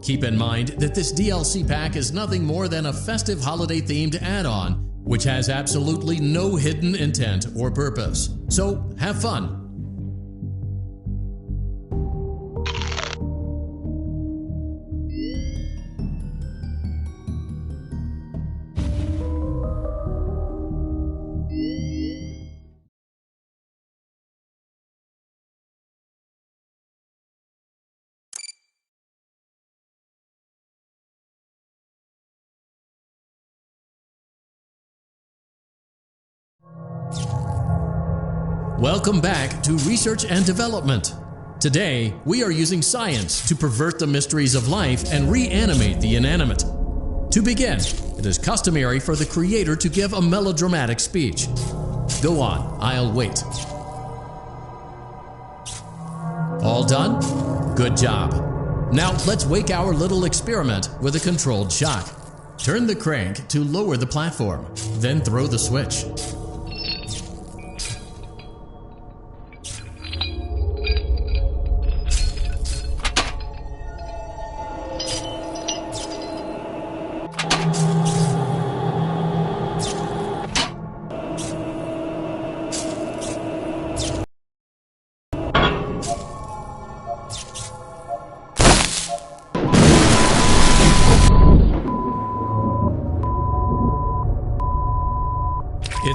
Keep in mind that this DLC pack is nothing more than a festive holiday-themed add-on, which has absolutely no hidden intent or purpose. So, have fun! Welcome back to Research and Development. Today, we are using science to pervert the mysteries of life and reanimate the inanimate. To begin, it is customary for the creator to give a melodramatic speech. Go on, I'll wait. All done? Good job. Now let's wake our little experiment with a controlled shock. Turn the crank to lower the platform, then throw the switch.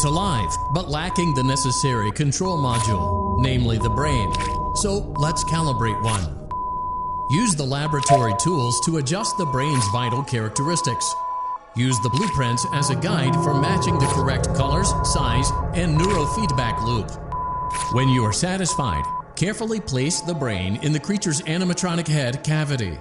It's alive, but lacking the necessary control module, namely the brain. So let's calibrate one. Use the laboratory tools to adjust the brain's vital characteristics. Use the blueprints as a guide for matching the correct colors, size, and neurofeedback loop. When you are satisfied, carefully place the brain in the creature's animatronic head cavity.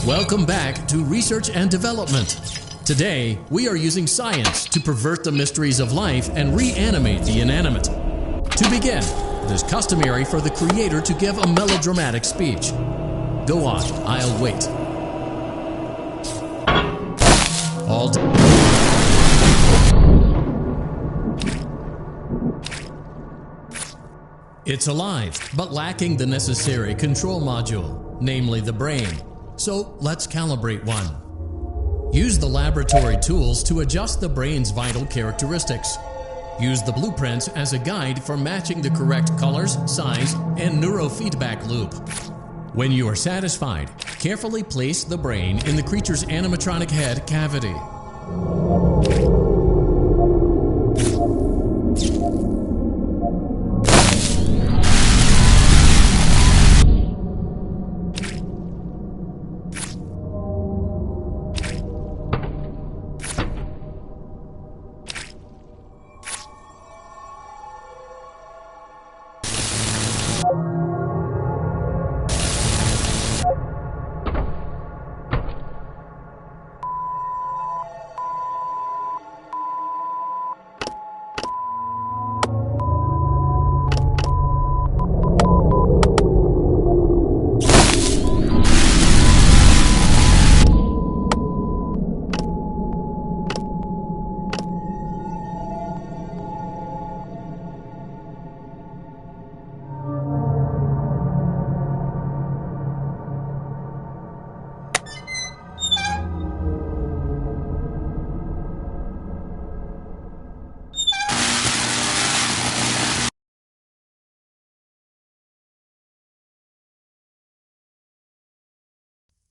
Welcome back to Research and Development. Today, we are using science to pervert the mysteries of life and reanimate the inanimate. To begin, it is customary for the creator to give a melodramatic speech. Go on, I'll wait. All done. It's alive, but lacking the necessary control module, namely the brain. So let's calibrate one. Use the laboratory tools to adjust the brain's vital characteristics. Use the blueprints as a guide for matching the correct colors, size, and neurofeedback loop. When you are satisfied, carefully place the brain in the creature's animatronic head cavity.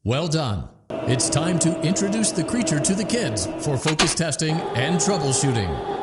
Well done. It's time to introduce the creature to the kids for focus testing and troubleshooting.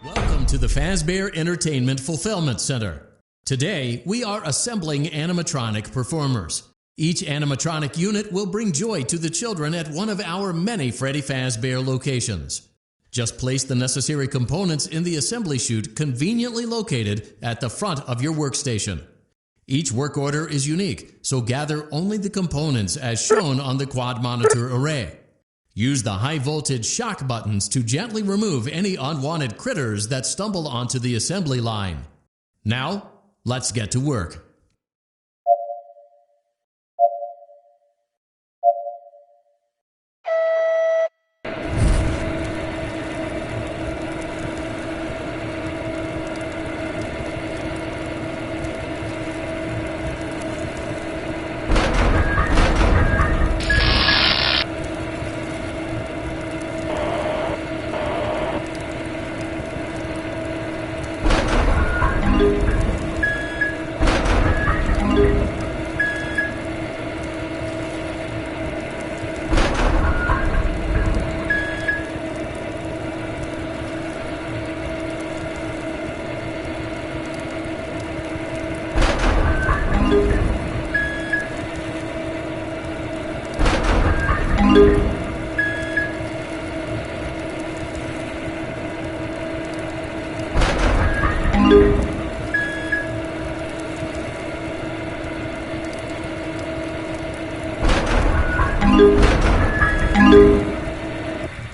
Welcome to the Fazbear Entertainment Fulfillment Center. Today, we are assembling animatronic performers. Each animatronic unit will bring joy to the children at one of our many Freddy Fazbear locations. Just place the necessary components in the assembly chute conveniently located at the front of your workstation. Each work order is unique, so gather only the components as shown on the quad monitor array. Use the high-voltage shock buttons to gently remove any unwanted critters that stumble onto the assembly line. Now, let's get to work.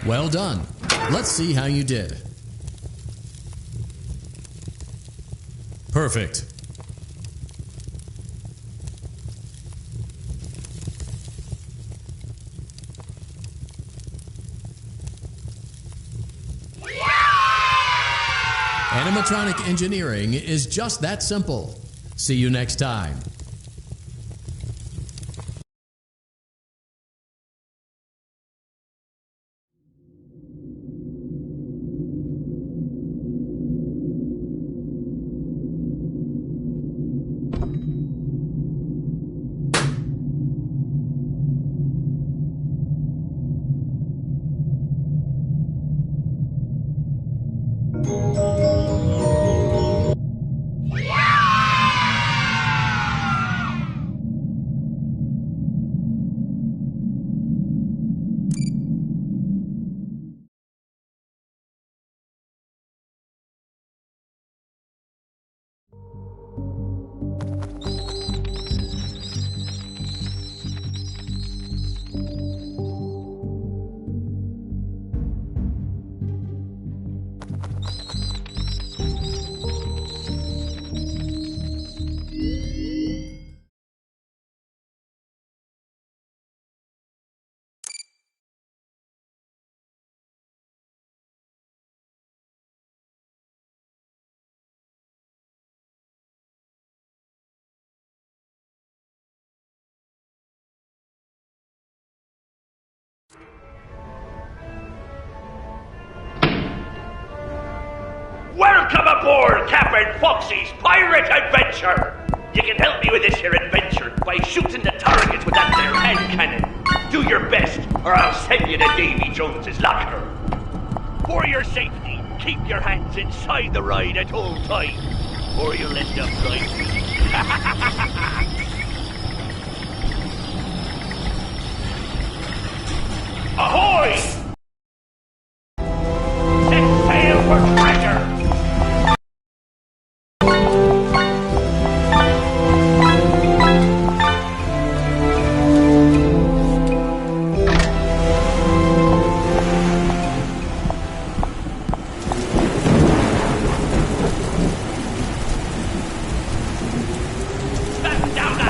Well done. Let's see how you did. Perfect. Animatronic engineering is just that simple. See you next time. Welcome aboard Captain Foxy's pirate adventure! You can help me with this here adventure by shooting the target with that there hand cannon. Do your best, or I'll send you to Davy Jones's locker. For your safety, keep your hands inside the ride at all times, or you'll end up like me. Ahoy! Set sail for treasure! Back down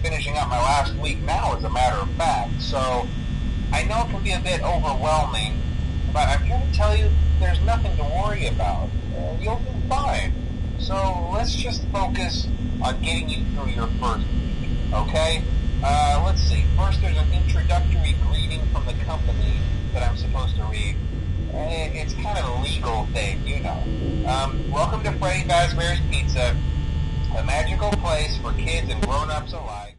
finishing up my last week now, as a matter of fact, so I know it can be a bit overwhelming, but I'm here to tell you there's nothing to worry about. You'll be fine. So let's just focus on getting you through your first week, okay? Let's see. First, there's an introductory greeting from the company that I'm supposed to read. It's kind of a legal thing, you know. Welcome to Freddy Fazbear's Pizza, a magical place for kids and grown-ups alike.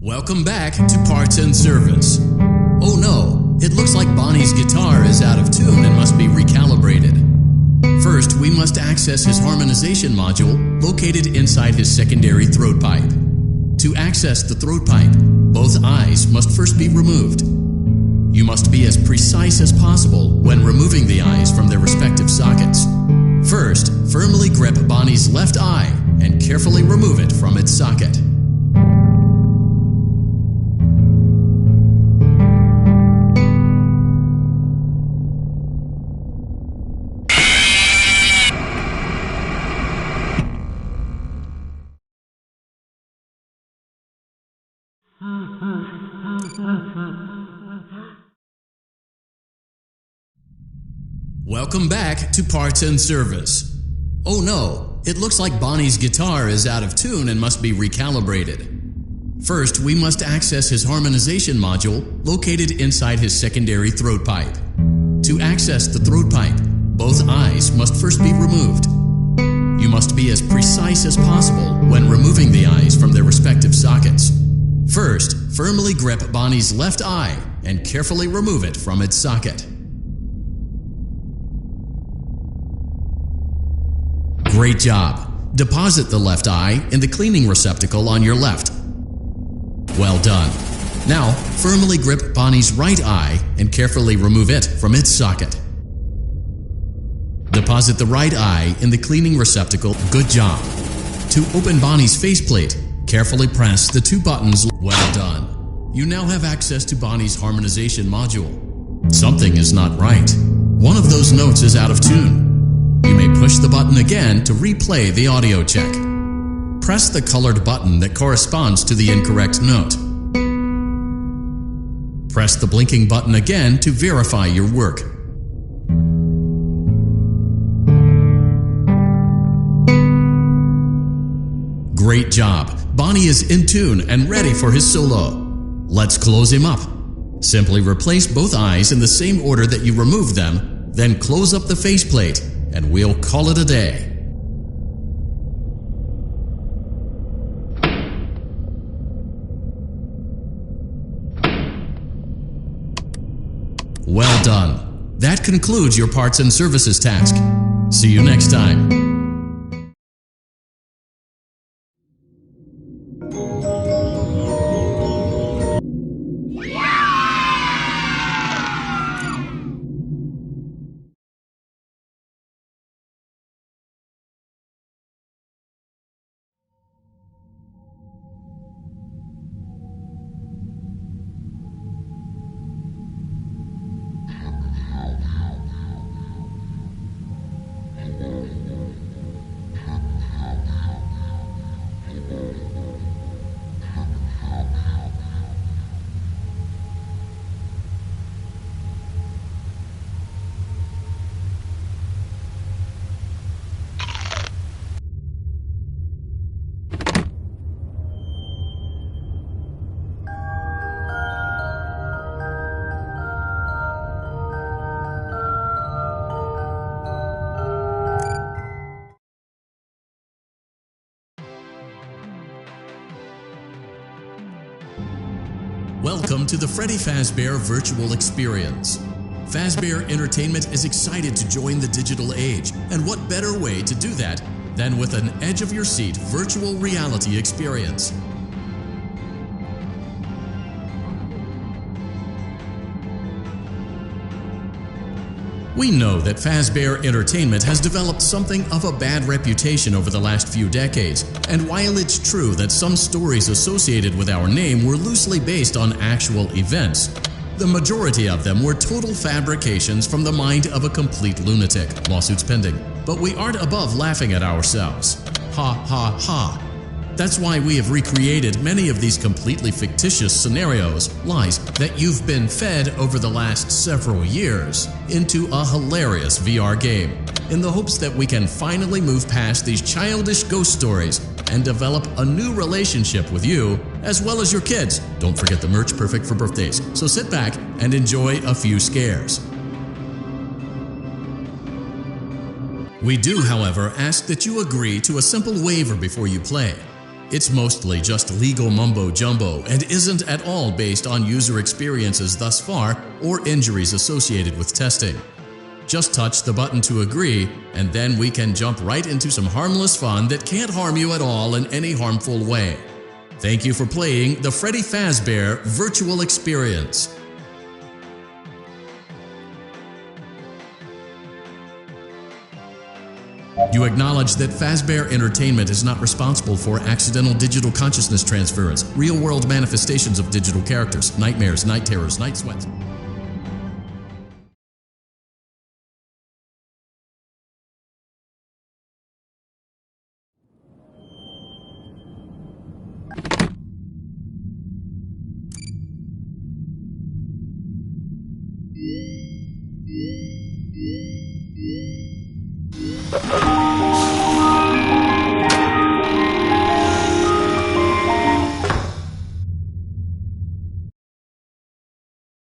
Welcome back to Parts and Service. Oh no, it looks like Bonnie's guitar is out of tune and must be recalibrated. First, we must access his harmonization module located inside his secondary throat pipe. To access the throat pipe, both eyes must first be removed. You must be as precise as possible when removing the eyes from their respective sockets. First, firmly grip Bonnie's left eye and carefully remove it from its socket. Welcome back to Parts and Service. Oh no, it looks like Bonnie's guitar is out of tune and must be recalibrated. First, we must access his harmonization module located inside his secondary throat pipe. To access the throat pipe, both eyes must first be removed. You must be as precise as possible when removing the eyes from their respective sockets. First, firmly grip Bonnie's left eye and carefully remove it from its socket. Great job! Deposit the left eye in the cleaning receptacle on your left. Well done. Now, firmly grip Bonnie's right eye and carefully remove it from its socket. Deposit the right eye in the cleaning receptacle. Good job. To open Bonnie's faceplate, carefully press the two buttons. Well done. You now have access to Bonnie's harmonization module. Something is not right. One of those notes is out of tune. You may push the button again to replay the audio check. Press the colored button that corresponds to the incorrect note. Press the blinking button again to verify your work. Great job! Bonnie is in tune and ready for his solo. Let's close him up. Simply replace both eyes in the same order that you removed them, then close up the faceplate, and we'll call it a day. Well done. That concludes your parts and services task. See you next time. Welcome to the Freddy Fazbear Virtual Experience. Fazbear Entertainment is excited to join the digital age, and what better way to do that than with an edge-of-your-seat virtual reality experience. We know that Fazbear Entertainment has developed something of a bad reputation over the last few decades, and while it's true that some stories associated with our name were loosely based on actual events, the majority of them were total fabrications from the mind of a complete lunatic. Lawsuits pending. But we aren't above laughing at ourselves. Ha ha ha. That's why we have recreated many of these completely fictitious scenarios, lies, that you've been fed over the last several years into a hilarious VR game, in the hopes that we can finally move past these childish ghost stories and develop a new relationship with you, as well as your kids. Don't forget the merch, perfect for birthdays. So sit back and enjoy a few scares. We do, however, ask that you agree to a simple waiver before you play. It's mostly just legal mumbo-jumbo and isn't at all based on user experiences thus far or injuries associated with testing. Just touch the button to agree, and then we can jump right into some harmless fun that can't harm you at all in any harmful way. Thank you for playing the Freddy Fazbear Virtual Experience. You acknowledge that Fazbear Entertainment is not responsible for accidental digital consciousness transference, real-world manifestations of digital characters, nightmares, night terrors, night sweats.